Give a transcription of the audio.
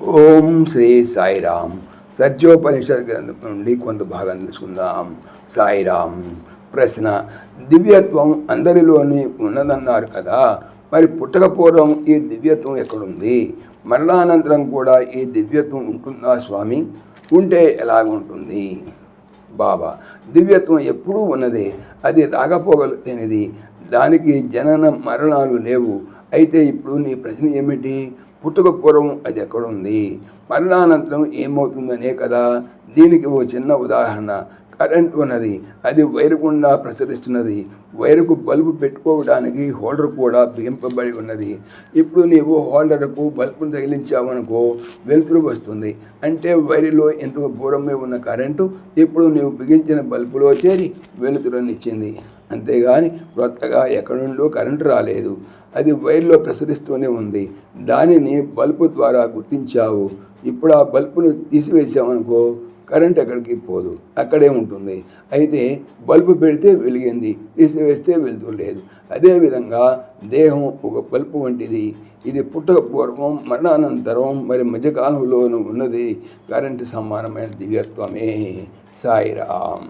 ఓం శ్రీ సాయిరామ్. సత్యోపనిషత్ గ్రంథం నుండి కొంత భాగం తీసుకుందాం. సాయిరామ్. ప్రశ్న: దివ్యత్వం అందరిలోని ఉన్నదన్నారు కదా, మరి పుట్టకపూర్వం ఈ దివ్యత్వం ఎక్కడుంది? మరణానంతరం కూడా ఈ దివ్యత్వం ఉంటుందా స్వామి? ఉంటే ఎలాగుంటుంది? బాబా: దివ్యత్వం ఎప్పుడూ ఉన్నదే, అది రాకపోగలేనిది, దానికి జనన మరణాలు లేవు. అయితే ఇప్పుడు నీ ప్రశ్న ఏమిటి? పుట్టుక పూర్వం అది ఎక్కడుంది, మరణానంతరం ఏమవుతుందనే కదా. దీనికి ఓ చిన్న ఉదాహరణ. కరెంట్ ఉన్నది, అది వైరు గుండా ప్రసరిస్తున్నది. వైరుకు బల్బు పెట్టుకోవడానికి హోల్డర్ కూడా బిగింపబడి ఉన్నది. ఇప్పుడు నీవు హోల్డర్కు బల్బును తగిలించావనుకో, వెలుతురు వస్తుంది. అంటే వైరులో ఇంతకు దూరమే ఉన్న కరెంటు ఇప్పుడు నీవు బిగించిన బల్బులో చేరి వెలుతురునిచ్చింది. అంతేగాని కొత్తగా ఎక్కడి నుండో కరెంటు రాలేదు. అది వైర్లో ప్రసరిస్తూనే ఉంది. దానిని బల్బు ద్వారా గుర్తించావు. ఇప్పుడు ఆ బల్బును తీసివేసామనుకో, కరెంట్ ఎక్కడికి పోదు, అక్కడే ఉంటుంది. అయితే బల్బు పెడితే వెలిగింది, తీసివేస్తే వెలుతురు లేదు. అదేవిధంగా దేహం ఒక బల్బు వంటిది. ఇది పుట్టక పూర్వం, మరణానంతరం, మరి మధ్యకాలంలోనూ ఉన్నది కరెంటు సమానమైన దివ్యత్వమే. సాయిరామ్.